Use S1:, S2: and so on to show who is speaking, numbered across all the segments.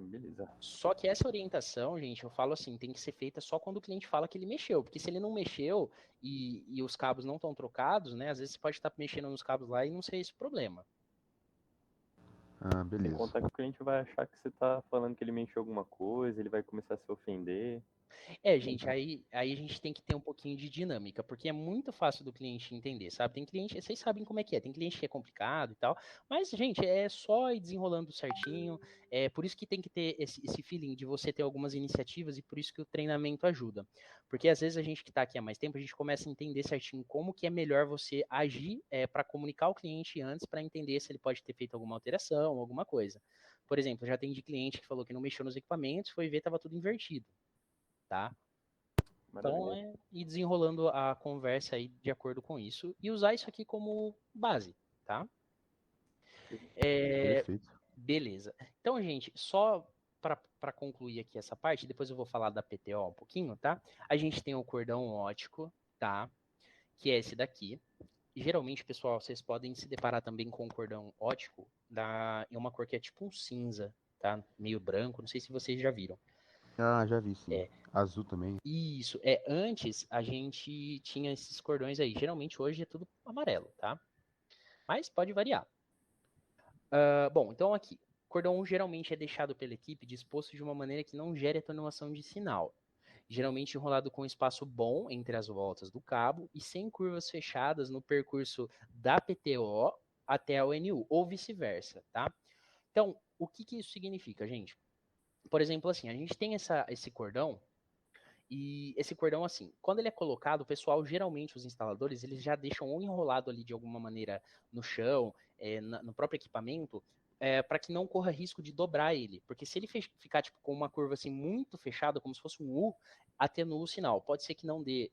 S1: Beleza.
S2: Só que essa orientação, gente, eu falo assim, tem que ser feita só quando o cliente fala que ele mexeu, porque se ele não mexeu e os cabos não estão trocados, né, às vezes você pode estar mexendo nos cabos lá e não ser esse o problema.
S3: Ah,
S1: Sem
S3: beleza.
S1: contar que o cliente vai achar que você tá falando que ele mexeu alguma coisa, ele vai começar a se ofender.
S2: Gente, aí a gente tem que ter um pouquinho de dinâmica, porque é muito fácil do cliente entender, sabe? Tem cliente, vocês sabem como é que é, tem cliente que é complicado e tal, mas, gente, é só ir desenrolando certinho, é por isso que tem que ter esse feeling de você ter algumas iniciativas e por isso que o treinamento ajuda. Porque às vezes a gente que está aqui há mais tempo, a gente começa a entender certinho como que é melhor você agir para comunicar ao cliente antes, para entender se ele pode ter feito alguma alteração, alguma coisa. Por exemplo, já tem de cliente que falou que não mexeu nos equipamentos, foi ver, estava tudo invertido. Tá? Então,
S1: Maravilha.
S2: ir desenrolando a conversa aí de acordo com isso e usar isso aqui como base, tá?
S3: Perfeito.
S2: Beleza. Então, gente, só para concluir aqui essa parte, depois eu vou falar da PTO um pouquinho, tá? A gente tem o cordão ótico, tá? Que é esse daqui. Geralmente, pessoal, vocês podem se deparar também com o cordão ótico em uma cor que é tipo um cinza, tá? Meio branco, não sei se vocês já viram.
S3: Ah, já vi, sim. Azul também.
S2: Isso, antes a gente tinha esses cordões aí. Geralmente hoje é tudo amarelo, tá? Mas pode variar. Bom, então aqui. Cordão 1 geralmente é deixado pela equipe disposto de uma maneira que não gere atenuação de sinal. Geralmente enrolado com espaço bom entre as voltas do cabo e sem curvas fechadas no percurso da PTO até a ONU, ou vice-versa, tá? Então, o que isso significa, gente? Por exemplo, assim, a gente tem esse cordão. E esse cordão, assim, quando ele é colocado, o pessoal, geralmente, os instaladores, eles já deixam ou enrolado ali de alguma maneira no chão, no próprio equipamento, para que não corra risco de dobrar ele. Porque se ele ficar tipo, com uma curva assim muito fechada, como se fosse um U, atenua o sinal. Pode ser que não dê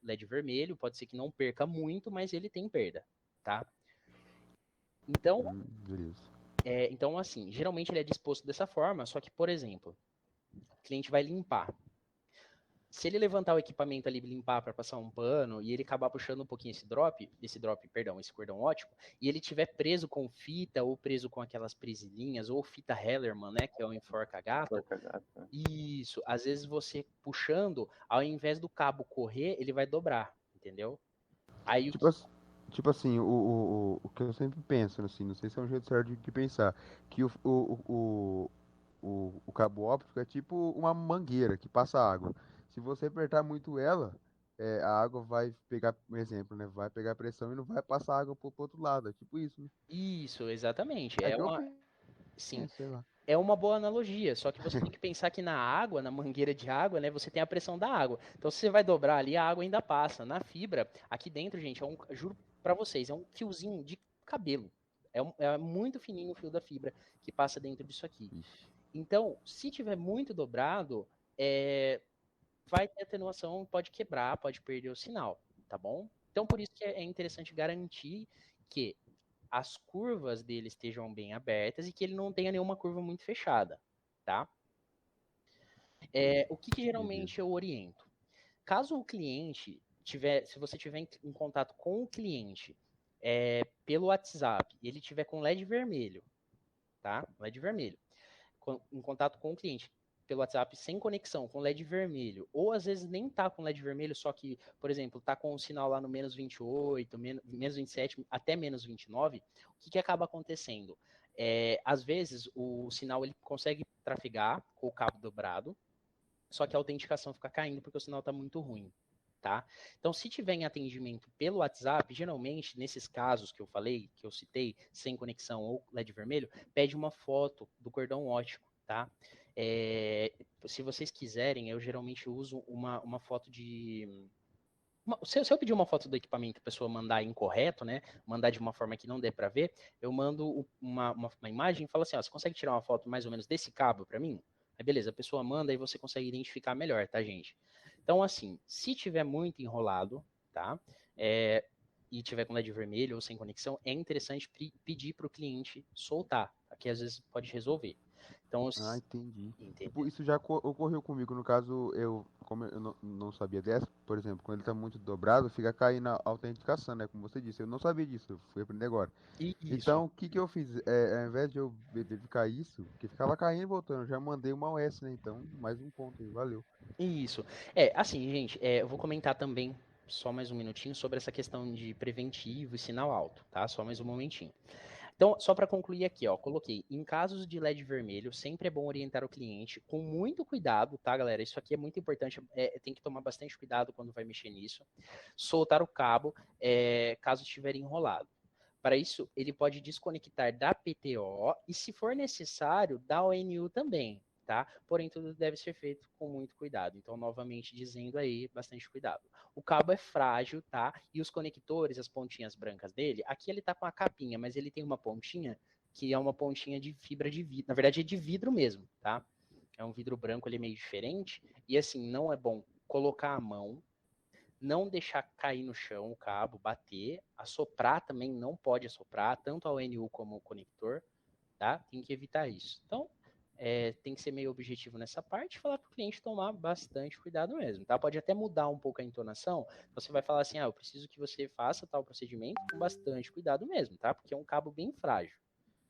S2: LED vermelho, pode ser que não perca muito, mas ele tem perda, tá? Então,
S3: Beleza.
S2: então assim, geralmente ele é disposto dessa forma, só que, por exemplo, o cliente vai limpar. Se ele levantar o equipamento ali, limpar para passar um pano e ele acabar puxando um pouquinho esse cordão ótico, e ele tiver preso com fita ou preso com aquelas presilhinhas ou fita Hellerman, né, que é o enforca-gato,
S1: Porca-gato.
S2: isso, às vezes você puxando, ao invés do cabo correr, ele vai dobrar, entendeu? Aí o
S3: Tipo,
S2: que...
S3: tipo assim, o que eu sempre penso, assim, não sei se é um jeito certo de pensar, que o cabo óptico é tipo uma mangueira que passa água. Se você apertar muito ela, a água vai pegar, por exemplo, né? Vai pegar pressão e não vai passar água pro outro lado. É tipo isso, né?
S2: Isso, exatamente.
S3: É que eu
S2: Sim,
S3: penso, sei lá.
S2: é uma boa analogia, só que você tem que pensar que na água, na mangueira de água, né, você tem a pressão da água. Então, se você vai dobrar ali, a água ainda passa. Na fibra, aqui dentro, gente, juro pra vocês, é um fiozinho de cabelo. É muito fininho o fio da fibra que passa dentro disso aqui.
S3: Ixi.
S2: Então, se tiver muito dobrado, vai ter atenuação, pode quebrar, pode perder o sinal, tá bom? Então, por isso que é interessante garantir que as curvas dele estejam bem abertas e que ele não tenha nenhuma curva muito fechada, tá? O que geralmente
S3: Beleza.
S2: eu oriento? Caso o cliente tiver, se você tiver em contato com o cliente pelo WhatsApp e ele tiver com LED vermelho, tá? LED vermelho, em contato com o cliente pelo WhatsApp sem conexão, com LED vermelho, ou às vezes nem tá com LED vermelho, só que, por exemplo, tá com o sinal lá no menos 28, menos 27, até menos 29, o que acaba acontecendo? Às vezes o sinal ele consegue trafegar com o cabo dobrado, só que a autenticação fica caindo porque o sinal está muito ruim. Tá? Então, se tiver em atendimento pelo WhatsApp, geralmente, nesses casos que eu falei, que eu citei, sem conexão ou LED vermelho, pede uma foto do cordão ótico, tá? Se vocês quiserem, eu geralmente uso uma foto de... se eu pedir uma foto do equipamento e a pessoa mandar incorreto, né? Mandar de uma forma que não dê para ver, eu mando uma imagem e falo assim, ó, você consegue tirar uma foto mais ou menos desse cabo para mim? Aí beleza, a pessoa manda e você consegue identificar melhor, tá, gente? Então, assim, se tiver muito enrolado, tá? E tiver com LED vermelho ou sem conexão, é interessante pedir para o cliente soltar, tá? Que às vezes pode resolver. Então,
S3: Ah, entendi.
S2: entendeu?
S3: Tipo, isso já ocorreu comigo. No caso, como eu não sabia dessa, por exemplo, quando ele tá muito dobrado, fica caindo a autenticação, né? Como você disse, eu não sabia disso, eu fui aprender agora.
S2: Isso.
S3: Então, o que que eu fiz? Ao invés de eu verificar isso, que ficava caindo e voltando, eu já mandei uma OS, né? Então, mais um ponto aí, valeu.
S2: Isso. Assim, gente, eu vou comentar também, só mais um minutinho, sobre essa questão de preventivo e sinal alto, tá? Só mais um momentinho. Então, só para concluir aqui, ó, coloquei, em casos de LED vermelho, sempre é bom orientar o cliente com muito cuidado, tá, galera? Isso aqui é muito importante, tem que tomar bastante cuidado quando vai mexer nisso. Soltar o cabo, caso estiver enrolado. Para isso, ele pode desconectar da PTO e, se for necessário, da ONU também, tá? Porém, tudo deve ser feito com muito cuidado. Então, novamente dizendo aí, bastante cuidado. O cabo é frágil, tá? E os conectores, as pontinhas brancas dele, aqui ele tá com a capinha, mas ele tem uma pontinha que é uma pontinha de fibra de vidro. Na verdade, é de vidro mesmo, tá? É um vidro branco, ele é meio diferente. E assim, não é bom colocar a mão, não deixar cair no chão o cabo, bater, assoprar também não pode assoprar, tanto a ONU como o conector, tá? Tem que evitar isso. Então, tem que ser meio objetivo nessa parte, falar para o cliente tomar bastante cuidado mesmo, tá? Pode até mudar um pouco a entonação, você vai falar assim, eu preciso que você faça tal procedimento com bastante cuidado mesmo, tá? Porque é um cabo bem frágil.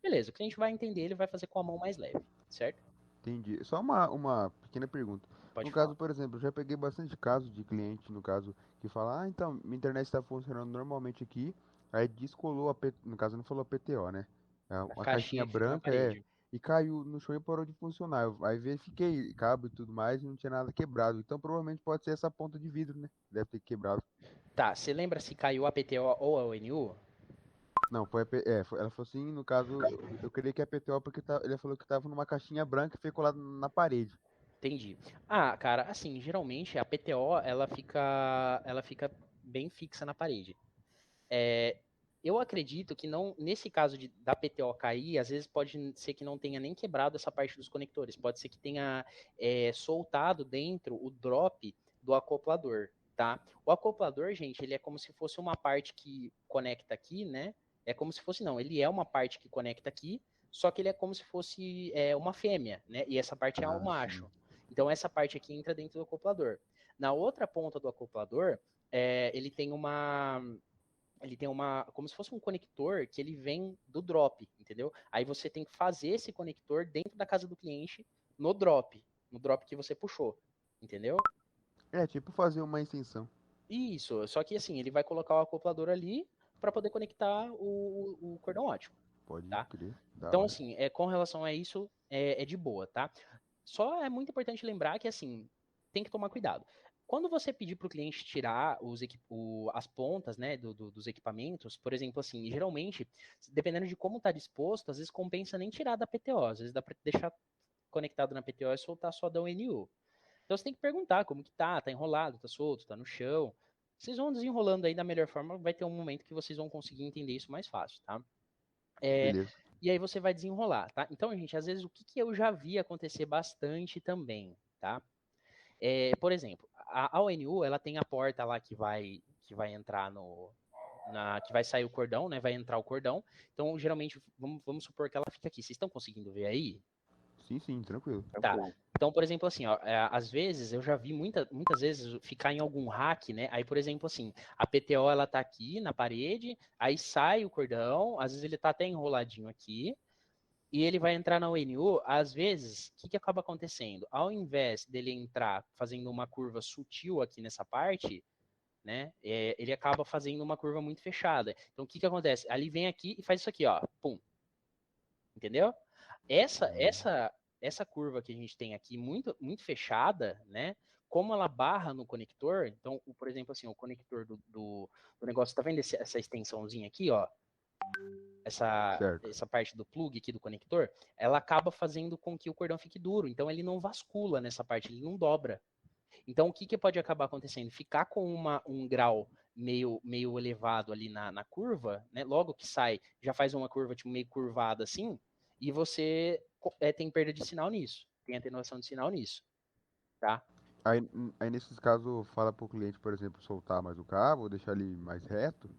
S2: Beleza, o cliente vai entender, ele vai fazer com a mão mais leve, certo?
S3: Entendi. Só uma pequena pergunta.
S2: Pode
S3: No
S2: falar.
S3: caso, por exemplo, eu já peguei bastante casos de cliente, no caso, que fala, então, minha internet está funcionando normalmente aqui, aí descolou no caso não falou a PTO, né? É
S2: A
S3: uma caixinha
S2: caixinha que fica na
S3: branca,
S2: parede.
S3: e caiu no chão e parou de funcionar. Aí verifiquei cabo e tudo mais e não tinha nada quebrado. Então provavelmente pode ser essa ponta de vidro, né? Deve ter quebrado.
S2: Tá, você lembra se caiu a PTO ou a ONU?
S3: Não, ela falou assim, no caso, eu queria que a PTO, porque ele falou que tava numa caixinha branca e foi colado na parede.
S2: Entendi. Ah, cara, assim, geralmente a PTO ela fica bem fixa na parede. É, eu acredito que não, nesse caso da PTO cair, às vezes pode ser que não tenha nem quebrado essa parte dos conectores. Pode ser que tenha soltado dentro o drop do acoplador, tá? O acoplador, gente, ele é como se fosse uma parte que conecta aqui, né? É como se fosse, não, ele é uma parte que conecta aqui, só que ele é como se fosse uma fêmea, né? E essa parte é o
S3: Ah, sim.
S2: macho. Então essa parte aqui entra dentro do acoplador. Na outra ponta do acoplador, ele tem como se fosse um conector que ele vem do drop, entendeu? Aí você tem que fazer esse conector dentro da casa do cliente no drop que você puxou, entendeu?
S3: É, tipo fazer uma extensão.
S2: Isso, só que assim, ele vai colocar o acoplador ali para poder conectar o cordão ótico,
S3: Pode
S2: tá?
S3: crer, da
S2: Então,
S3: hora.
S2: assim, com relação a isso, é de boa, tá? Só é muito importante lembrar que, assim, tem que tomar cuidado. Quando você pedir para o cliente tirar as pontas, né, dos equipamentos, por exemplo, assim, geralmente, dependendo de como está disposto, às vezes compensa nem tirar da PTO, às vezes dá para deixar conectado na PTO e soltar só da ONU. Então você tem que perguntar como que tá enrolado, tá solto, tá no chão. Vocês vão desenrolando aí da melhor forma, vai ter um momento que vocês vão conseguir entender isso mais fácil, tá? É,
S3: Beleza.
S2: e aí você vai desenrolar, tá? Então, gente, às vezes o que eu já vi acontecer bastante também, tá? Por exemplo, a ONU, ela tem a porta lá que vai entrar que vai sair o cordão, né? Vai entrar o cordão. Então, geralmente, vamos supor que ela fica aqui. Vocês estão conseguindo ver aí?
S3: Sim, sim, tranquilo.
S2: Tá. Então, por exemplo, assim, ó, às vezes eu já vi muitas vezes ficar em algum rack, né? Aí, por exemplo, assim, a PTO ela tá aqui na parede, aí sai o cordão, às vezes ele tá até enroladinho aqui, e ele vai entrar na ONU, às vezes, o que acaba acontecendo? Ao invés dele entrar fazendo uma curva sutil aqui nessa parte, né? Ele acaba fazendo uma curva muito fechada. Então, o que acontece? Ali vem aqui e faz isso aqui, ó, pum, entendeu? Essa,
S3: Hum,
S2: essa, essa curva que a gente tem aqui muito, muito fechada, né? Como ela barra no conector, então, por exemplo, assim, o conector do negócio, tá vendo essa extensãozinha aqui, ó? essa,
S3: certo.
S2: essa parte do plug aqui do conector, ela acaba fazendo com que o cordão fique duro. Então ele não vascula nessa parte, ele não dobra. Então o que pode acabar acontecendo? Ficar com um grau meio elevado ali na curva, né? Logo que sai, já faz uma curva tipo, meio curvada assim, e você tem perda de sinal nisso, tem atenuação de sinal nisso, tá?
S3: Aí nesses casos, fala pro cliente, por exemplo, soltar mais o cabo, ou deixar ele mais reto.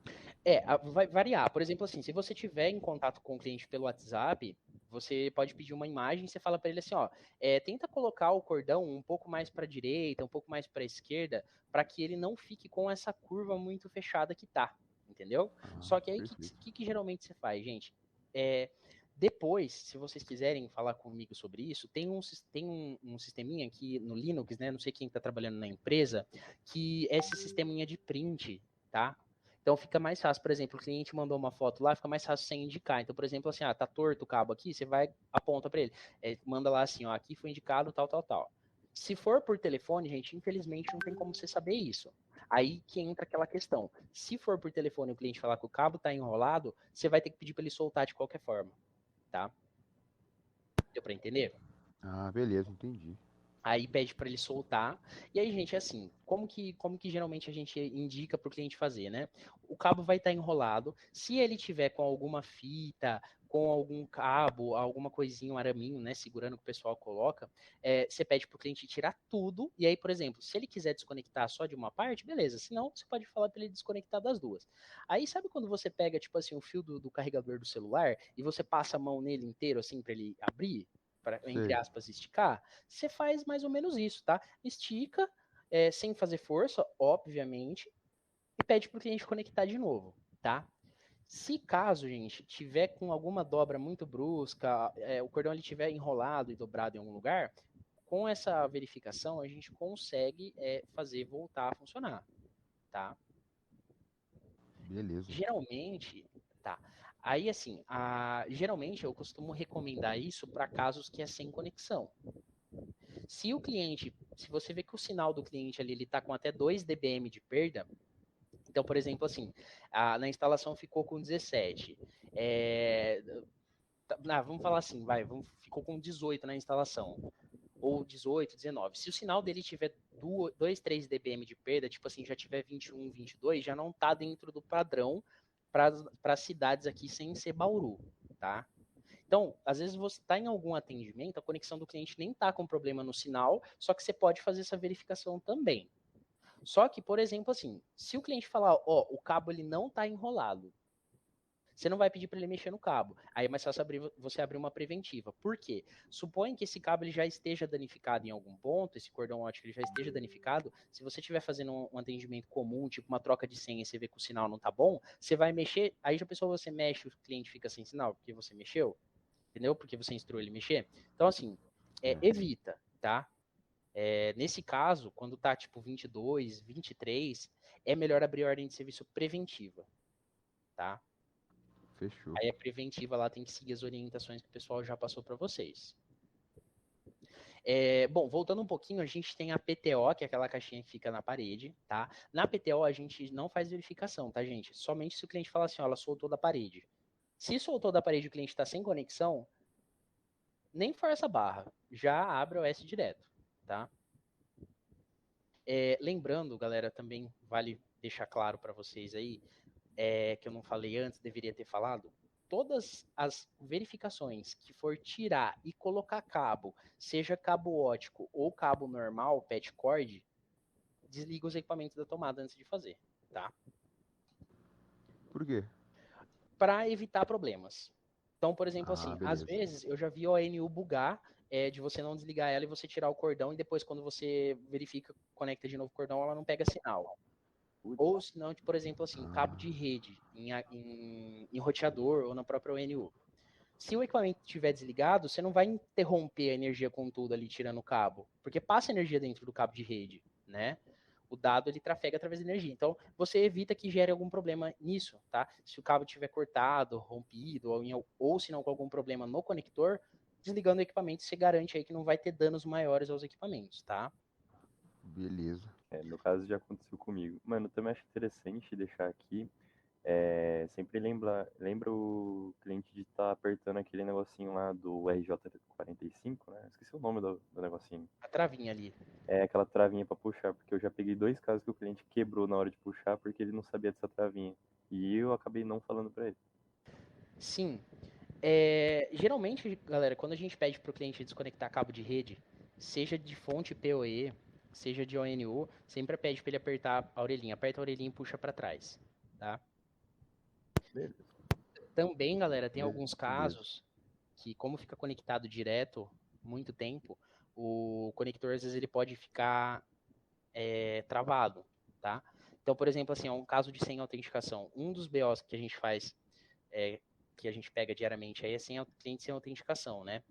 S2: Vai variar. Por exemplo, assim, se você tiver em contato com o cliente pelo WhatsApp, Você pode pedir uma imagem e você fala para ele assim, ó, tenta colocar o cordão um pouco mais para a direita, um pouco mais para a esquerda, para que ele não fique com essa curva muito fechada que tá, entendeu? Só que aí, o
S3: Perfeito.
S2: que geralmente você faz, gente? Depois, se vocês quiserem falar comigo sobre isso, tem um sisteminha aqui no Linux, né? Não sei quem está trabalhando na empresa, que é esse sisteminha de print, tá? Então fica mais fácil, por exemplo, o cliente mandou uma foto lá, fica mais fácil você indicar. Então, por exemplo, assim, tá torto o cabo aqui, você vai, aponta para ele, manda lá assim, ó, aqui foi indicado tal, tal, tal. Se for por telefone, gente, infelizmente não tem como você saber isso. Aí que entra aquela questão. Se for por telefone o cliente falar que o cabo está enrolado, você vai ter que pedir para ele soltar de qualquer forma, tá? Deu para entender?
S3: Ah, beleza, entendi.
S2: Aí pede para ele soltar. E aí, gente, assim, como que geralmente a gente indica para o cliente fazer, né? O cabo vai estar enrolado. Se ele tiver com alguma fita, com algum cabo, alguma coisinha, um araminho, né, segurando que o pessoal coloca, você pede para o cliente tirar tudo. E aí, por exemplo, se ele quiser desconectar só de uma parte, beleza. Se não, você pode falar para ele desconectar das duas. Aí, sabe quando você pega, tipo assim, o fio do carregador do celular e você passa a mão nele inteiro, assim, para ele abrir? Para, entre
S3: Sei.
S2: aspas, esticar, você faz mais ou menos isso, tá? Estica, sem fazer força, obviamente, e pede para o cliente conectar de novo, tá? Se caso, gente, tiver com alguma dobra muito brusca, o cordão ele tiver enrolado e dobrado em algum lugar, com essa verificação a gente consegue fazer voltar a funcionar, tá?
S3: Beleza.
S2: Geralmente, tá. Aí assim, geralmente eu costumo recomendar isso para casos que é sem conexão. Se você vê que o sinal do cliente ali ele está com até 2 dBm de perda, então, por exemplo, assim, na instalação ficou com 17. Vamos falar assim, ficou com 18 na instalação, ou 18, 19. Se o sinal dele tiver 2, 3 dBm de perda, tipo assim, já tiver 21, 22, já não está dentro do padrão para cidades aqui sem ser Bauru, tá? Então, às vezes você está em algum atendimento, a conexão do cliente nem está com problema no sinal, só que você pode fazer essa verificação também. Só que, por exemplo, assim, se o cliente falar, ó, o cabo ele não está enrolado, você não vai pedir para ele mexer no cabo. Aí é mais fácil você abrir uma preventiva. Por quê? Suponha que esse cabo ele já esteja danificado em algum ponto, esse cordão óptico ele já esteja danificado. Se você estiver fazendo um atendimento comum, tipo uma troca de senha, e você vê que o sinal não tá bom, você vai mexer. Aí já pensou, você mexe, o cliente fica sem sinal porque você mexeu? Entendeu? Porque você instruiu ele mexer. Então, assim, evita, tá? Nesse caso, quando tá tipo 22, 23, é melhor abrir ordem de serviço preventiva, tá?
S3: Fechou.
S2: Aí a preventiva lá tem que seguir as orientações que o pessoal já passou para vocês. Bom, voltando um pouquinho, a gente tem a PTO, que é aquela caixinha que fica na parede, tá? Na PTO a gente não faz verificação, tá, gente? Somente se o cliente falar assim, ó, ela soltou da parede. Se soltou da parede e o cliente está sem conexão, nem força a barra, já abre o S direto, tá? Lembrando, galera, também vale deixar claro para vocês aí, que eu não falei antes, deveria ter falado, todas as verificações que for tirar e colocar cabo, seja cabo ótico ou cabo normal, pet cord, desliga os equipamentos da tomada antes de fazer, tá?
S3: Por quê?
S2: Para evitar problemas. Então, por exemplo,
S3: Ah,
S2: assim, às
S3: beleza.
S2: vezes eu já vi o ANU bugar, de você não desligar ela e você tirar o cordão e depois quando você verifica, conecta de novo o cordão, ela não pega sinal. Ou se não, por exemplo, assim, cabo de
S3: Ah,
S2: rede em roteador ou na própria ONU. Se o equipamento estiver desligado, você não vai interromper a energia com tudo ali tirando o cabo, porque passa energia dentro do cabo de rede, né? O dado ele trafega através da energia. Então, você evita que gere algum problema nisso, tá? Se o cabo estiver cortado, rompido, ou se não com algum problema no conector, desligando o equipamento, você garante aí que não vai ter danos maiores aos equipamentos, tá?
S3: beleza.
S1: No caso já aconteceu comigo. Mano, eu também acho interessante deixar aqui. Sempre lembra o cliente de estar apertando aquele negocinho lá do RJ45, né? Esqueci o nome do negocinho.
S2: A travinha ali.
S1: É aquela travinha para puxar, porque eu já peguei 2 casos que o cliente quebrou na hora de puxar porque ele não sabia dessa travinha. E eu acabei não falando para ele.
S2: Sim. Geralmente, galera, quando a gente pede para o cliente desconectar cabo de rede, seja de fonte PoE, seja de ONU, sempre pede para ele apertar a orelhinha. Aperta a orelhinha e puxa para trás, tá?
S1: Beleza.
S2: Também, galera, tem alguns
S3: Beleza.
S2: casos que como fica conectado direto muito tempo, o conector às vezes ele pode ficar travado, tá? Então, por exemplo, assim, é um caso de sem autenticação. Um dos BOs que a gente faz, que a gente pega diariamente aí é cliente sem autenticação, né?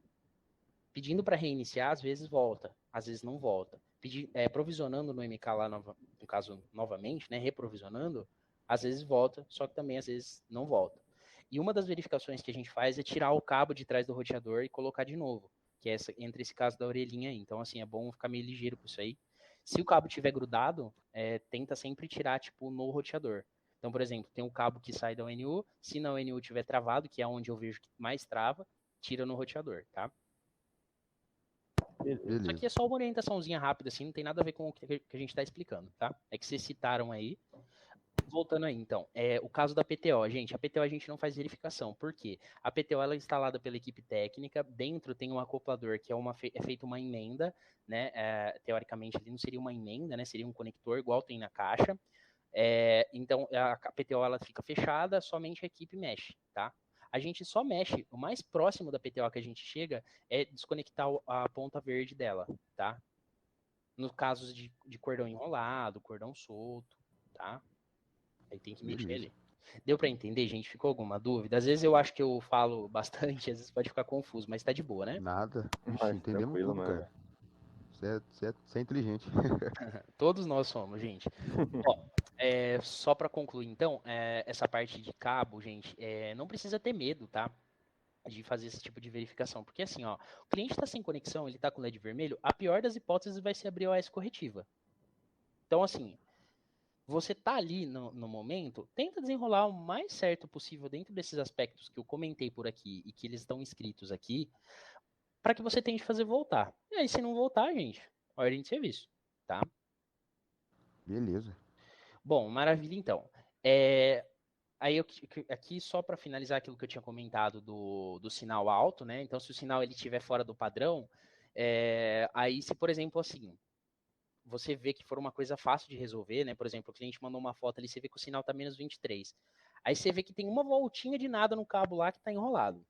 S2: Pedindo para reiniciar, às vezes volta, às vezes não volta. Provisionando no MK lá, no caso, novamente, né? Reprovisionando, às vezes volta, só que também às vezes não volta. E uma das verificações que a gente faz é tirar o cabo de trás do roteador e colocar de novo, que é entre esse caso da orelhinha aí. Então, assim, é bom ficar meio ligeiro com isso aí. Se o cabo tiver grudado, tenta sempre tirar, tipo, no roteador. Então, por exemplo, tem um cabo que sai da ONU, se na ONU tiver travado, que é onde eu vejo que mais trava, tira no roteador, tá?
S1: Beleza.
S2: Isso aqui é só uma orientaçãozinha rápida, assim, não tem nada a ver com o que a gente está explicando, tá? É que vocês citaram aí. Voltando aí, então, o caso da PTO, gente, a PTO a gente não faz verificação, por quê? A PTO ela é instalada pela equipe técnica, dentro tem um acoplador que é feita uma emenda, né, teoricamente ali não seria uma emenda, né, seria um conector igual tem na caixa, então a PTO ela fica fechada, somente a equipe mexe, tá? A gente só mexe, o mais próximo da PTO que a gente chega é desconectar a ponta verde dela, tá? No caso de cordão enrolado, cordão solto, tá? Aí tem que mexer
S3: Beleza.
S2: ali. Deu pra entender, gente? Ficou alguma dúvida? Às vezes eu acho que eu falo bastante, às vezes pode ficar confuso, mas tá de boa, né?
S3: Nada. Ixi,
S1: Mas
S3: entendemos
S1: tranquilo,
S3: tudo,
S1: mano.
S3: cara. Você é inteligente.
S2: Todos nós somos, gente. Ó, só pra concluir, então, essa parte de cabo, gente, não precisa ter medo, tá? De fazer esse tipo de verificação. Porque assim, ó, o cliente está sem conexão, ele tá com LED vermelho, a pior das hipóteses vai ser abrir a OS corretiva. Então, assim, você tá ali no momento, tenta desenrolar o mais certo possível dentro desses aspectos que eu comentei por aqui e que eles estão escritos aqui, para que você tente fazer voltar. E aí, se não voltar, gente, ordem de serviço, tá?
S3: Beleza.
S2: Bom, maravilha então. Aí aqui só para finalizar aquilo que eu tinha comentado do sinal alto, né? Então, se o sinal ele estiver fora do padrão, aí se por exemplo assim você vê que for uma coisa fácil de resolver, né? Por exemplo, o cliente mandou uma foto ali, você vê que o sinal tá menos 23. Aí você vê que tem uma voltinha de nada no cabo lá que tá enrolado.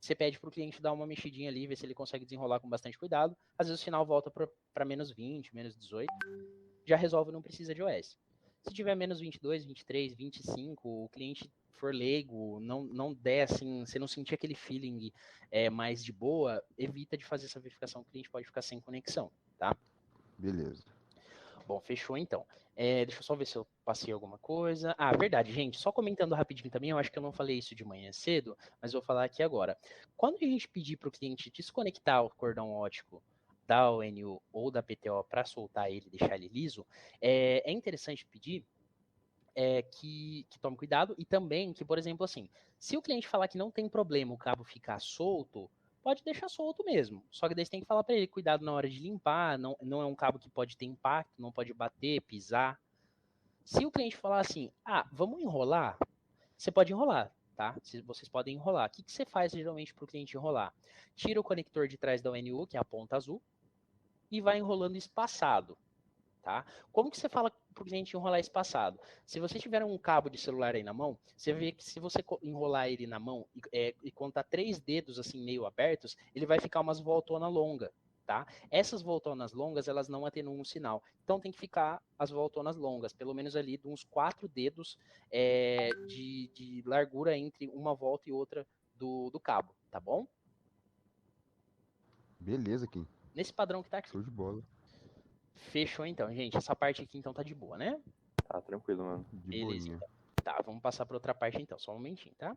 S2: Você pede para o cliente dar uma mexidinha ali, ver se ele consegue desenrolar com bastante cuidado. Às vezes o sinal volta para menos 20, menos 18. Já resolve, não precisa de OS. Se tiver menos 22, 23, 25, o cliente for leigo, não der assim, você não sentir aquele feeling mais de boa, evita de fazer essa verificação, o cliente pode ficar sem conexão, tá?
S3: Beleza.
S2: Bom, fechou então. Deixa eu só ver se eu passei alguma coisa. Ah, verdade, gente. Só comentando rapidinho também, eu acho que eu não falei isso de manhã cedo, mas vou falar aqui agora. Quando a gente pedir para o cliente desconectar o cordão óptico da ONU ou da PTO para soltar ele, deixar ele liso, é interessante pedir que tome cuidado e também que, por exemplo, assim, se o cliente falar que não tem problema o cabo ficar solto, pode deixar solto mesmo. Só que daí você tem que falar para ele, cuidado na hora de limpar, não é um cabo que pode ter impacto, não pode bater, pisar. Se o cliente falar assim, vamos enrolar, você pode enrolar, tá? Vocês podem enrolar. O que você faz geralmente para o cliente enrolar? Tira o conector de trás da ONU, que é a ponta azul, e vai enrolando espaçado. Tá? Como que você fala para o cliente enrolar espaçado? Se você tiver um cabo de celular aí na mão, você vê que se você enrolar ele na mão e contar 3 dedos assim meio abertos, ele vai ficar umas voltonas longas, tá? Essas voltonas longas, elas não atenuam o sinal. Então tem que ficar as voltonas longas, pelo menos ali de uns 4 dedos de largura entre uma volta e outra do cabo, tá bom?
S3: Beleza, Kim.
S2: Nesse padrão que tá aqui.
S3: Show de bola.
S2: Fechou então, gente. Essa parte aqui então tá de boa, né?
S1: Tá tranquilo, mano.
S3: De
S2: Beleza,
S3: boinha.
S2: então. Tá, vamos passar para outra parte então, só um momentinho, tá?